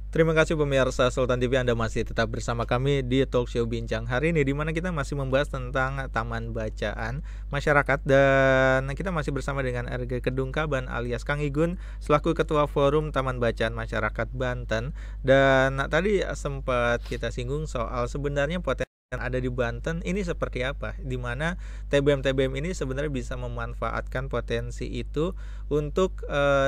Terima kasih pemirsa Sultan TV, Anda masih tetap bersama kami di Talk Show Bincang hari ini, di mana kita masih membahas tentang taman bacaan masyarakat, dan kita masih bersama dengan RG Kedungkaban alias Kang Igun selaku Ketua Forum Taman Bacaan Masyarakat Banten. Dan tadi sempat kita singgung soal sebenarnya potensi yang ada di Banten ini seperti apa, di mana TBM-TBM ini sebenarnya bisa memanfaatkan potensi itu untuk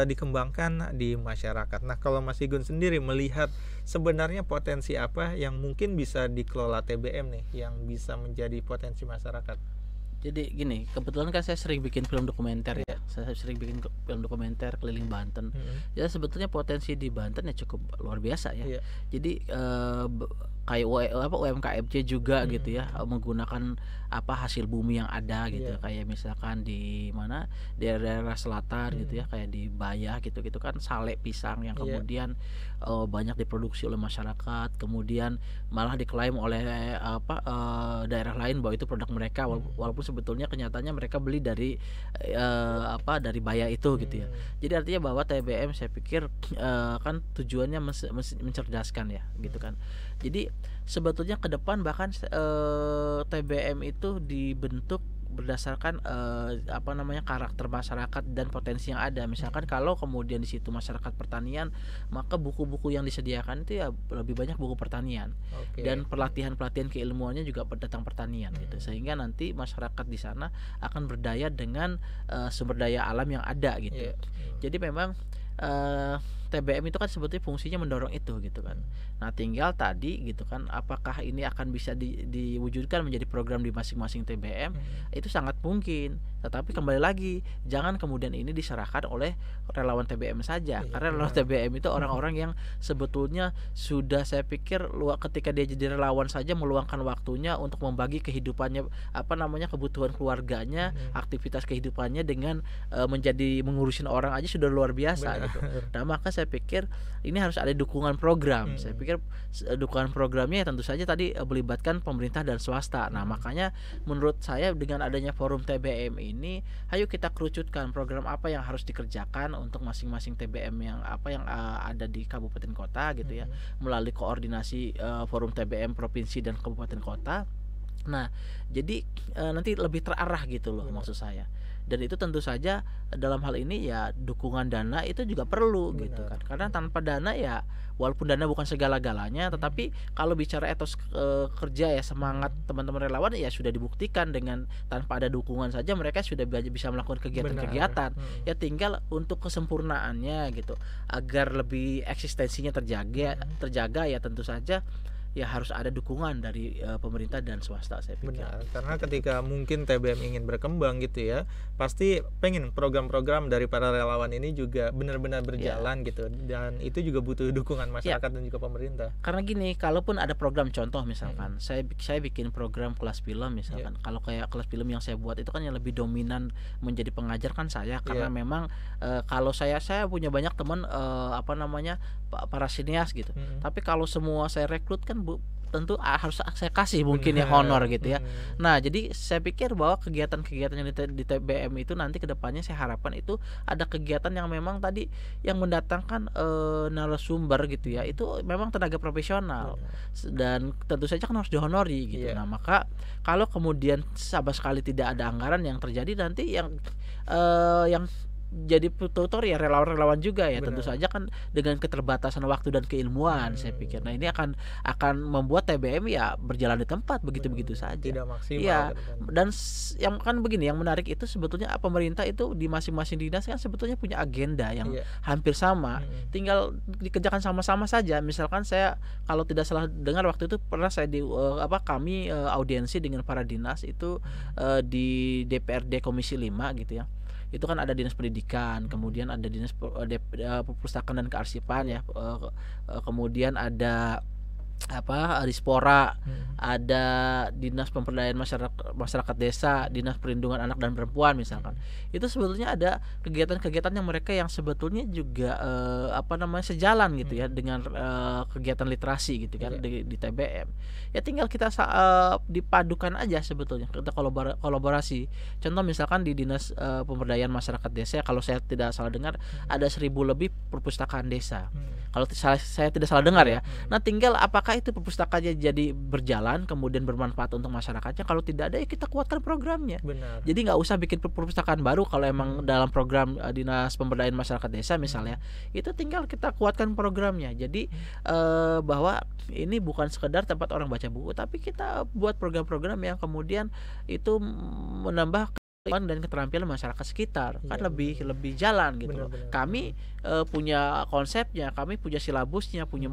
dikembangkan di masyarakat. Nah, kalau Mas Igun sendiri melihat sebenarnya potensi apa yang mungkin bisa dikelola TBM nih, yang bisa menjadi potensi masyarakat? Jadi gini, kebetulan kan saya sering bikin film dokumenter ya. Saya sering bikin film dokumenter keliling Banten. Ya sebetulnya potensi di Banten ya cukup luar biasa ya. Iya. Jadi kayak UMKMC juga gitu ya, menggunakan hasil bumi yang ada gitu. Iya. Kayak misalkan di mana daerah selatan gitu ya, kayak di Bayah gitu kan sale pisang yang Iya. kemudian banyak diproduksi oleh masyarakat, kemudian malah diklaim oleh daerah lain bahwa itu produk mereka, walaupun sebetulnya kenyataannya mereka beli dari dari Bayah itu gitu ya. Jadi artinya bahwa TBM saya pikir kan tujuannya mencerdaskan ya gitu kan. Jadi sebetulnya ke depan bahkan TBM itu dibentuk berdasarkan karakter masyarakat dan potensi yang ada. Misalkan kalau kemudian di situ masyarakat pertanian, maka buku-buku yang disediakan itu ya lebih banyak buku pertanian. Oke. Dan pelatihan-pelatihan keilmuannya juga tentang pertanian gitu. Sehingga nanti masyarakat di sana akan berdaya dengan sumber daya alam yang ada gitu. Iya. Jadi memang TBM itu kan sebetulnya fungsinya mendorong itu gitu kan. Nah tinggal tadi gitu kan, apakah ini akan bisa diwujudkan menjadi program di masing-masing TBM? Itu sangat mungkin. Tetapi kembali lagi, jangan kemudian ini diserahkan oleh relawan TBM saja. Karena relawan TBM itu orang-orang yang sebetulnya sudah, saya pikir ketika dia jadi relawan saja meluangkan waktunya untuk membagi kehidupannya, kebutuhan keluarganya, aktivitas kehidupannya dengan mengurusin orang aja sudah luar biasa gitu. Nah maka saya pikir ini harus ada dukungan program. Saya pikir dukungan programnya ya tentu saja tadi melibatkan pemerintah dan swasta. Nah makanya menurut saya dengan adanya forum TBM ini, ayo kita kerucutkan program apa yang harus dikerjakan untuk masing-masing TBM yang ada di kabupaten kota gitu ya, melalui koordinasi forum TBM provinsi dan kabupaten kota. Nah jadi nanti lebih terarah gitu loh maksud saya. Dan itu tentu saja dalam hal ini ya dukungan dana itu juga perlu gitu kan. Karena tanpa dana ya, walaupun dana bukan segala-galanya, tetapi kalau bicara etos kerja ya, semangat teman-teman relawan ya sudah dibuktikan dengan tanpa ada dukungan saja mereka sudah bisa melakukan kegiatan-kegiatan. Ya tinggal untuk kesempurnaannya gitu, agar lebih eksistensinya terjaga ya tentu saja ya harus ada dukungan dari pemerintah dan swasta, saya pikir. Benar, karena ketika mungkin TBM ingin berkembang gitu ya, pasti pengen program-program dari para relawan ini juga benar-benar berjalan gitu, dan itu juga butuh dukungan masyarakat dan juga pemerintah. Karena gini, kalaupun ada program contoh misalkan, saya bikin program kelas film misalkan, kalau kayak kelas film yang saya buat itu kan yang lebih dominan menjadi pengajar kan saya, karena memang kalau saya punya banyak teman para sinias gitu, tapi kalau semua saya rekrut kan tentu harus saya kasih mungkin ya honor gitu ya. Nah jadi saya pikir bahwa kegiatan-kegiatan yang di TBM itu nanti kedepannya saya harapkan itu ada kegiatan yang memang tadi yang mendatangkan narasumber gitu ya, itu memang tenaga profesional dan tentu saja kan harus dihonori gitu. Nah maka kalau kemudian sama sekali tidak ada anggaran, yang terjadi nanti yang jadi tutor ya relawan-relawan juga ya. Tentu saja kan dengan keterbatasan waktu dan keilmuan, saya pikir. Nah ini akan membuat TBM ya berjalan di tempat begitu-begitu saja. Tidak maksimal. Ya, dan yang kan begini, yang menarik itu sebetulnya pemerintah itu di masing-masing dinas kan sebetulnya punya agenda yang hampir sama, tinggal dikerjakan sama-sama saja. Misalkan saya kalau tidak salah dengar waktu itu pernah saya kami audiensi dengan para dinas itu di DPRD Komisi 5 gitu ya. Itu kan ada dinas pendidikan, kemudian ada dinas perpustakaan dan kearsipan ya, kemudian ada Dispora, ada dinas pemberdayaan masyarakat desa, dinas perlindungan anak dan perempuan misalkan. Itu sebetulnya ada kegiatan-kegiatan yang mereka yang sebetulnya juga sejalan gitu ya dengan kegiatan literasi gitu kan di TBM. Ya tinggal kita dipadukan aja sebetulnya, kita kolaborasi. Contoh misalkan di dinas pemberdayaan masyarakat desa, kalau saya tidak salah dengar ada 1.000 lebih perpustakaan desa. Kalau saya tidak salah dengar ya. Nah, tinggal apakah itu perpustakaannya jadi berjalan kemudian bermanfaat untuk masyarakatnya. Kalau tidak ada, ya kita kuatkan programnya. Benar. Jadi nggak usah bikin perpustakaan baru kalau emang dalam program dinas pemberdayaan masyarakat desa misalnya, itu tinggal kita kuatkan programnya. Jadi bahwa ini bukan sekedar tempat orang baca buku, tapi kita buat program-program yang kemudian itu menambah dan keterampilan masyarakat sekitar, kan lebih jalan gitu loh. Kami punya konsepnya, kami punya silabusnya, punya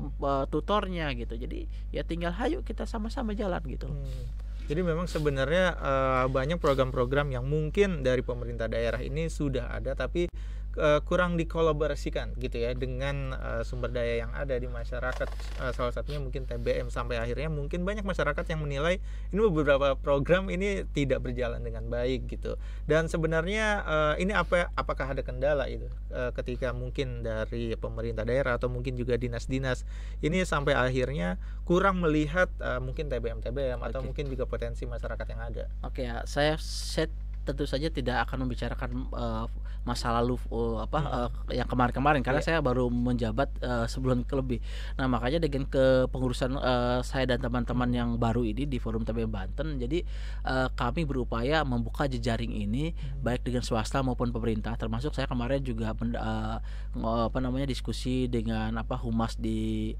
tutornya gitu. Jadi ya tinggal hayu kita sama-sama jalan gitu. Jadi memang sebenarnya banyak program-program yang mungkin dari pemerintah daerah ini sudah ada, tapi kurang dikolaborasikan gitu ya dengan sumber daya yang ada di masyarakat. Salah satunya mungkin TBM, sampai akhirnya mungkin banyak masyarakat yang menilai ini beberapa program ini tidak berjalan dengan baik gitu. Dan sebenarnya ini apakah ada kendala itu ketika mungkin dari pemerintah daerah atau mungkin juga dinas-dinas ini sampai akhirnya kurang melihat mungkin TBM atau mungkin juga potensi masyarakat yang ada. Oke ya, saya tentu saja tidak akan membicarakan masa lalu yang kemarin-kemarin karena saya baru menjabat sebulan lebih. Nah, makanya dengan kepengurusan saya dan teman-teman yang baru ini di Forum TBM Banten, jadi kami berupaya membuka jejaring ini baik dengan swasta maupun pemerintah. Termasuk saya kemarin juga diskusi dengan humas di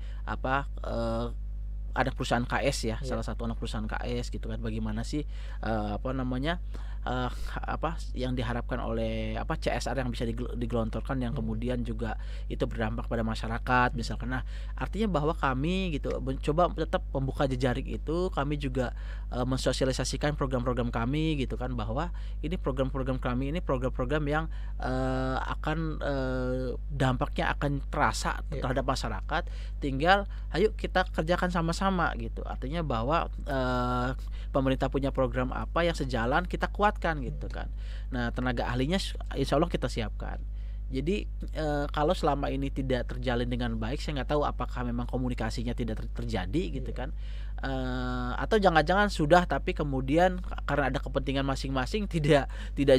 anak perusahaan KS ya, salah satu anak perusahaan KS gitu kan, bagaimana sih yang diharapkan oleh CSR yang bisa digelontorkan yang kemudian juga itu berdampak pada masyarakat misalkan. Nah, artinya bahwa kami gitu mencoba tetap membuka jejaring itu, kami juga mensosialisasikan program-program kami gitu kan, bahwa ini program-program kami ini program-program yang akan dampaknya akan terasa terhadap masyarakat, tinggal ayo kita kerjakan sama-sama gitu. Artinya bahwa pemerintah punya program apa yang sejalan, kita kuatkan gitu kan. Nah, tenaga ahlinya insya Allah kita siapkan. Jadi kalau selama ini tidak terjalin dengan baik, saya nggak tahu apakah memang komunikasinya tidak terjadi gitu kan, atau jangan-jangan sudah tapi kemudian karena ada kepentingan masing-masing tidak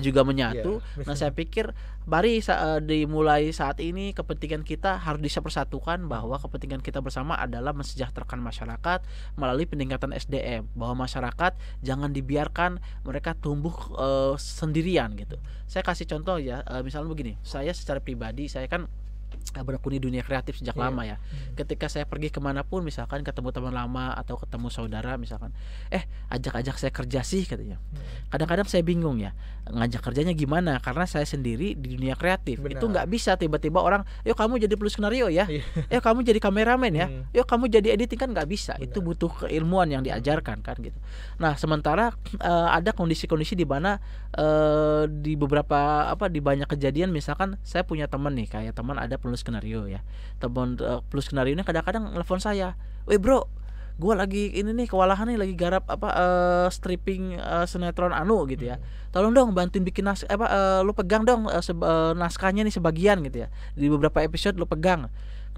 juga menyatu. Nah, saya pikir mari dimulai saat ini kepentingan kita harus dipersatukan, bahwa kepentingan kita bersama adalah mensejahterakan masyarakat melalui peningkatan SDM, bahwa masyarakat jangan dibiarkan mereka tumbuh sendirian gitu. Saya kasih contoh ya, misalnya begini, saya secara pribadi saya kan bertekuni dunia kreatif sejak lama ya. Ketika saya pergi kemanapun, misalkan ketemu teman lama atau ketemu saudara misalkan, ajak saya kerja sih katanya. Kadang-kadang saya bingung ya, ngajak kerjanya gimana, karena saya sendiri di dunia kreatif. Benar. Itu nggak bisa tiba-tiba orang, yuk kamu jadi penulis skenario ya, yuk kamu jadi kameramen ya, yuk kamu jadi editing, kan nggak bisa. Benar. Itu butuh keilmuan yang diajarkan kan gitu. Nah, sementara ada kondisi-kondisi di mana di beberapa di banyak kejadian, misalkan saya punya teman nih, kayak teman ada penulis skenario ya, teman penulis skenario ini kadang-kadang nelfon saya, weh bro, gue lagi ini nih kewalahan nih, lagi garap stripping sinetron gitu ya, tolong dong bantuin bikin lu pegang dong naskahnya nih sebagian gitu ya, di beberapa episode lu pegang.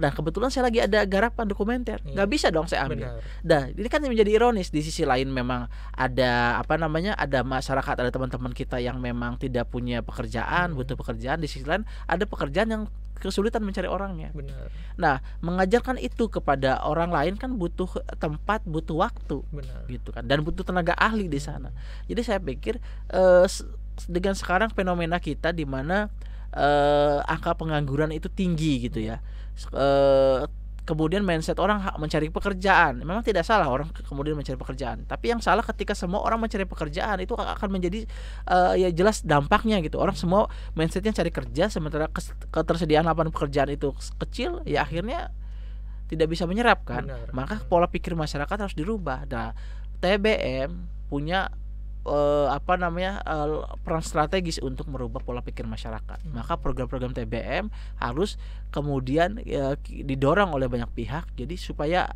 Nah, kebetulan saya lagi ada garapan dokumenter, nggak bisa dong saya ambil. Nah, ini kan menjadi ironis. Di sisi lain memang ada ada masyarakat, ada teman-teman kita yang memang tidak punya pekerjaan, butuh pekerjaan. Di sisi lain ada pekerjaan yang kesulitan mencari orangnya. Benar. Nah, mengajarkan itu kepada orang lain kan butuh tempat, butuh waktu. Benar. Gitu kan, dan butuh tenaga ahli di sana. Jadi saya pikir dengan sekarang fenomena kita di mana angka pengangguran itu tinggi gitu ya. Kemudian mindset orang mencari pekerjaan, memang tidak salah orang kemudian mencari pekerjaan, tapi yang salah ketika semua orang mencari pekerjaan, itu akan menjadi ya jelas dampaknya gitu. Orang semua mindsetnya cari kerja, sementara ketersediaan lapangan pekerjaan itu kecil, ya akhirnya tidak bisa menyerap kan. Benar. Maka pola pikir masyarakat harus dirubah. Nah, TBM punya peran strategis untuk merubah pola pikir masyarakat. Maka program-program TBM harus kemudian didorong oleh banyak pihak, jadi supaya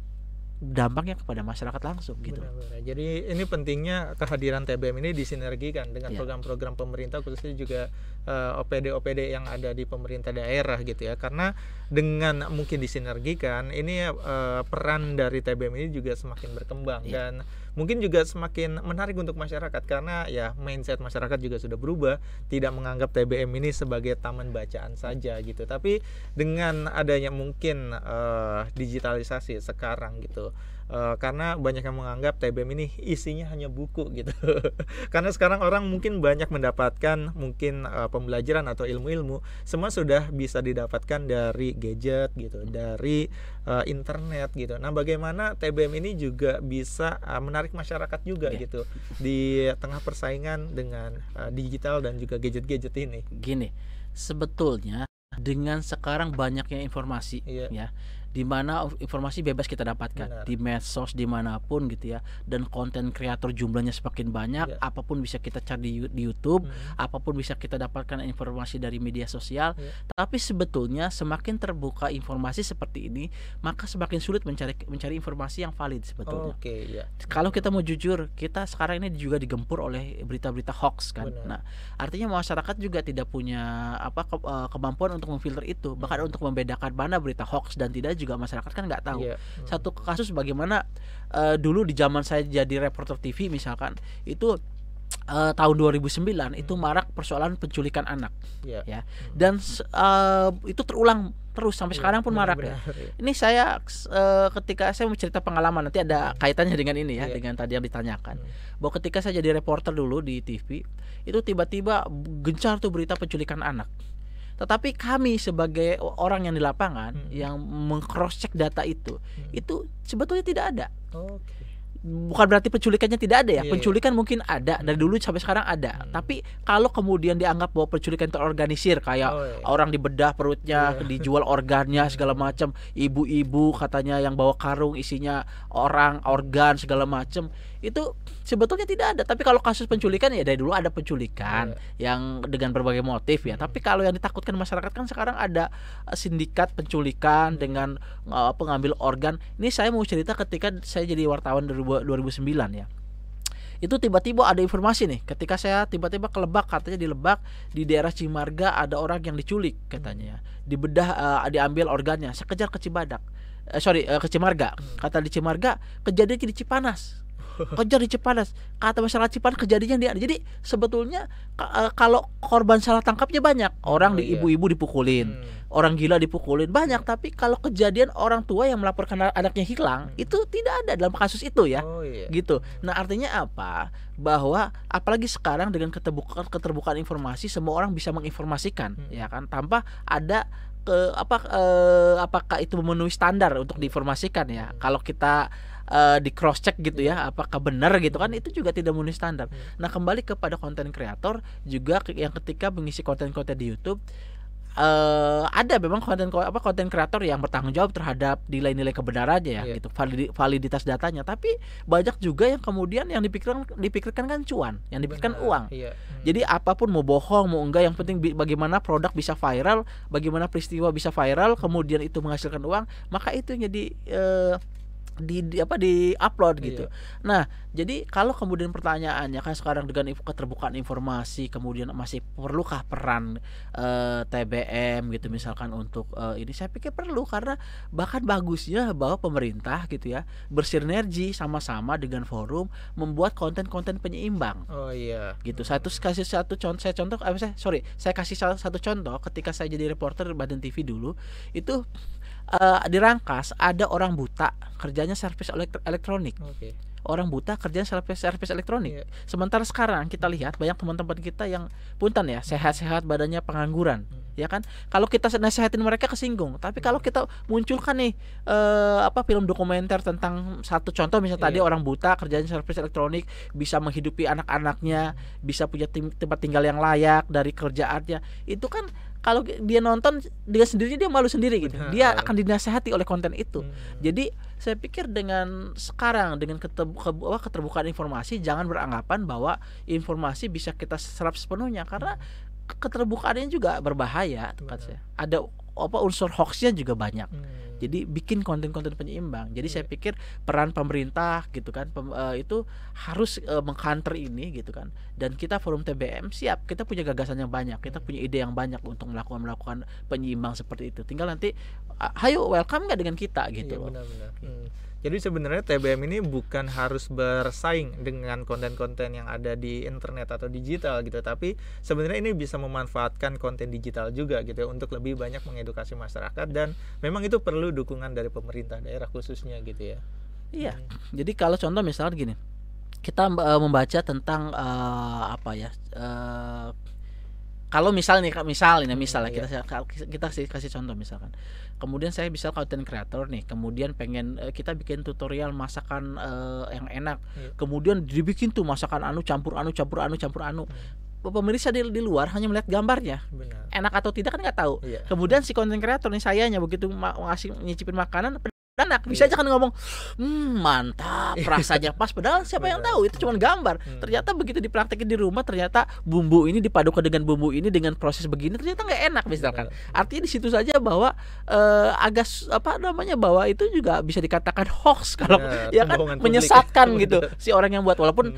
dampaknya kepada masyarakat langsung gitu. Benar-benar. Jadi ini pentingnya kehadiran TBM ini disinergikan dengan Ya. program-program pemerintah, khususnya juga OPD-OPD yang ada di pemerintah daerah gitu ya. Karena dengan mungkin disinergikan, ini peran dari TBM ini juga semakin berkembang Ya. dan mungkin juga semakin menarik untuk masyarakat, karena ya mindset masyarakat juga sudah berubah, tidak menganggap TBM ini sebagai taman bacaan saja gitu. Tapi dengan adanya mungkin digitalisasi sekarang gitu, karena banyak yang menganggap TBM ini isinya hanya buku gitu. Karena sekarang orang mungkin banyak mendapatkan mungkin pembelajaran atau ilmu-ilmu semua sudah bisa didapatkan dari gadget gitu, dari internet gitu. Nah, bagaimana TBM ini juga bisa menarik masyarakat juga gitu di tengah persaingan dengan digital dan juga gadget-gadget ini. Gini, sebetulnya dengan sekarang banyaknya informasi ya, di mana informasi bebas kita dapatkan. Benar. Di medsos dimanapun gitu ya, dan konten kreator jumlahnya semakin banyak. Apapun bisa kita cari di YouTube, apapun bisa kita dapatkan informasi dari media sosial. Tapi sebetulnya semakin terbuka informasi seperti ini, maka semakin sulit mencari informasi yang valid sebetulnya. Kalau kita mau jujur, kita sekarang ini juga digempur oleh berita-berita hoax kan. Benar. Nah, artinya masyarakat juga tidak punya kemampuan untuk memfilter itu, bahkan untuk membedakan mana berita hoax dan tidak juga masyarakat kan nggak tahu. Satu kasus bagaimana dulu di zaman saya jadi reporter TV misalkan, itu tahun 2009 itu marak persoalan penculikan anak ya, dan itu terulang terus sampai sekarang pun marak ya. Ini saya ketika saya mau cerita pengalaman, nanti ada kaitannya dengan ini ya, dengan tadi yang ditanyakan, bahwa ketika saya jadi reporter dulu di TV, itu tiba-tiba gencar tuh berita penculikan anak. Tetapi kami sebagai orang yang di lapangan yang meng-cross check data itu sebetulnya tidak ada. Bukan berarti penculikannya tidak ada ya, penculikan mungkin ada dari dulu sampai sekarang ada. Tapi kalau kemudian dianggap bahwa penculikan terorganisir, kayak orang dibedah perutnya, dijual organnya segala macam, ibu-ibu katanya yang bawa karung isinya orang, organ segala macam, itu sebetulnya tidak ada. Tapi kalau kasus penculikan ya dari dulu ada penculikan yang dengan berbagai motif ya. Tapi kalau yang ditakutkan masyarakat kan sekarang ada sindikat penculikan dengan pengambil organ. Ini saya mau cerita ketika saya jadi wartawan 2009 ya. Itu tiba-tiba ada informasi nih, ketika saya tiba-tiba ke Lebak, katanya di Lebak di daerah Cimarga ada orang yang diculik katanya. Dibedah, diambil organnya. Saya kejar ke Cibadak. Ke Cimarga. Kata di Cimarga, kejadiannya di Cipanas. Kejar di Cipanas, kata masyarakat Cipanas kejadiannya dia. Jadi sebetulnya kalau korban salah tangkapnya banyak, orang ibu-ibu dipukulin, orang gila dipukulin banyak. Tapi kalau kejadian orang tua yang melaporkan anaknya hilang, itu tidak ada dalam kasus itu ya. Gitu. Nah, artinya apa? Bahwa apalagi sekarang dengan keterbukaan informasi, semua orang bisa menginformasikan ya kan, tanpa ada apakah itu memenuhi standar untuk diinformasikan ya. Kalau kita di cross check gitu ya, apakah benar gitu kan, itu juga tidak memenuhi standar. Nah, kembali kepada konten kreator juga yang ketika mengisi konten-konten di YouTube, ada memang konten kreator yang bertanggung jawab terhadap nilai-nilai kebenarannya ya, gitu, validitas datanya. Tapi banyak juga yang kemudian yang dipikirkan kan cuan, yang dipikirkan uang. Jadi apapun, mau bohong mau enggak, yang penting bagaimana produk bisa viral, bagaimana peristiwa bisa viral, kemudian itu menghasilkan uang, maka itu yang jadi di upload gitu. Nah, jadi kalau kemudian pertanyaannya kan sekarang dengan keterbukaan informasi, kemudian masih perlukah peran TBM gitu misalkan untuk ini, saya pikir perlu, karena bahkan bagusnya bahwa pemerintah gitu ya bersinergi sama-sama dengan forum membuat konten-konten penyeimbang. Gitu. Saya kasih satu contoh, saya kasih satu contoh ketika saya jadi reporter Badan TV dulu, itu dirangkas ada orang buta kerjanya servis elektronik. Orang buta kerjanya servis elektronik. Sementara sekarang kita lihat banyak teman-teman kita yang punten ya, sehat-sehat badannya, pengangguran. Ya kan? Kalau kita nasehatin mereka kesinggung. Tapi kalau kita munculkan nih film dokumenter tentang satu contoh, misalnya tadi orang buta kerjanya servis elektronik, bisa menghidupi anak-anaknya, bisa punya tempat tinggal yang layak dari kerjaannya. Itu kan kalau dia nonton, dia sendiri dia malu sendiri gitu. Dia akan dinasehati oleh konten itu. Jadi saya pikir dengan sekarang dengan keterbukaan informasi, jangan beranggapan bahwa informasi bisa kita serap sepenuhnya, karena keterbukaannya juga berbahaya. Ada unsur hoaxnya juga banyak. Jadi bikin konten-konten penyeimbang. Jadi saya pikir peran pemerintah gitu kan itu harus mengcounter ini gitu kan. Dan kita Forum TBM siap, kita punya gagasan yang banyak, kita punya ide yang banyak untuk melakukan penyeimbang seperti itu. Tinggal nanti ayo welcome nggak dengan kita gitu loh. Benar-benar. Jadi sebenarnya TBM ini bukan harus bersaing dengan konten-konten yang ada di internet atau digital gitu, tapi sebenarnya ini bisa memanfaatkan konten digital juga gitu ya, untuk lebih banyak mengedukasi masyarakat, dan memang itu perlu dukungan dari pemerintah daerah khususnya gitu ya. Iya. Jadi kalau contoh misalnya gini, kita membaca tentang kalau misalnya kita kasih contoh misalkan. Kemudian saya bisa content creator nih, kemudian pengen kita bikin tutorial masakan yang enak. Kemudian dibikin tuh masakan campur anu. Pemirsa di luar hanya melihat gambarnya. Benar. Enak atau tidak kan nggak tahu. Kemudian si content creator nih, sayanya begitu nyicipin makanan enak, bisa aja kan ngomong mantap, rasanya pas, padahal siapa yang tahu itu cuma gambar. Ternyata begitu dipraktekin di rumah, ternyata bumbu ini dipadukan dengan bumbu ini dengan proses begini ternyata nggak enak misalkan. Artinya di situ saja bahwa bahwa itu juga bisa dikatakan hoax kalau ya kan, menyesatkan gitu si orang yang buat. Walaupun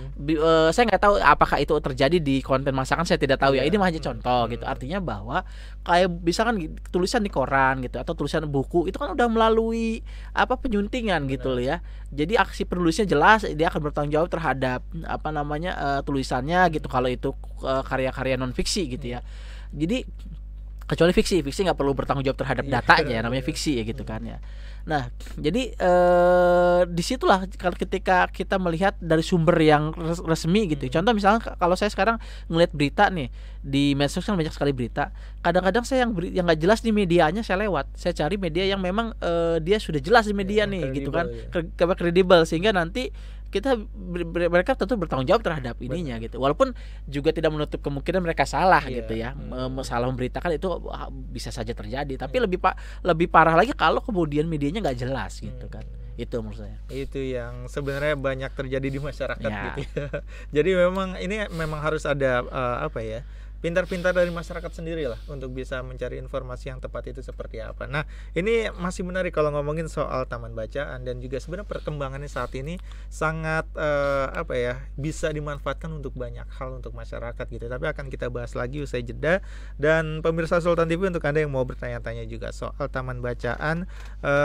saya nggak tahu apakah itu terjadi di konten masakan, saya tidak tahu ya. Ini hanya contoh gitu. Artinya bahwa kayak misalkan tulisan di koran gitu atau tulisan buku itu kan udah melalui penyuntingan gitu loh ya. Jadi aksi penulisnya jelas, dia akan bertanggung jawab terhadap tulisannya gitu kalau itu karya-karya non fiksi gitu ya. Jadi kecuali fiksi nggak perlu bertanggung jawab terhadap datanya, namanya fiksi ya gitu kan ya. Nah, jadi disitulah ketika kita melihat dari sumber yang resmi gitu. Contoh misalnya kalau saya sekarang ngelihat berita nih di medsos kan banyak sekali berita. Kadang-kadang saya yang nggak jelas di medianya saya lewat. Saya cari media yang memang dia sudah jelas di media nih gitu kan, kredibel, sehingga nanti mereka tentu bertanggung jawab terhadap ininya gitu. Walaupun juga tidak menutup kemungkinan mereka salah gitu ya. Salah memberitakan itu bisa saja terjadi, tapi lebih parah lagi kalau kemudian medianya nggak jelas gitu kan. Itu menurut saya. Itu yang sebenarnya banyak terjadi di masyarakat gitu ya. Jadi memang harus ada pintar-pintar dari masyarakat sendiri lah untuk bisa mencari informasi yang tepat itu seperti apa. Nah, ini masih menarik kalau ngomongin soal taman bacaan, dan juga sebenarnya perkembangannya saat ini sangat bisa dimanfaatkan untuk banyak hal untuk masyarakat gitu. Tapi akan kita bahas lagi usai jeda. Dan pemirsa Sultan TV, untuk Anda yang mau bertanya-tanya juga soal taman bacaan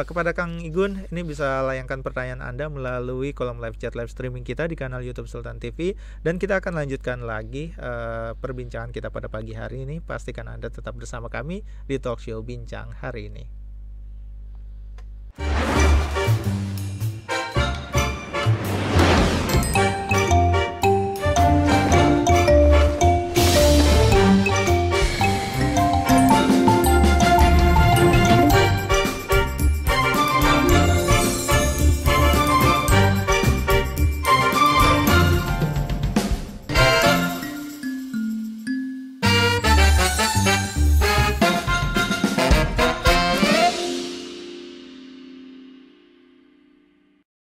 kepada Kang Igun, ini bisa layangkan pertanyaan Anda melalui kolom live chat live streaming kita di kanal YouTube Sultan TV, dan kita akan lanjutkan lagi perbincangan kita pada pagi hari ini. Pastikan Anda tetap bersama kami di Talk Show Bincang hari ini.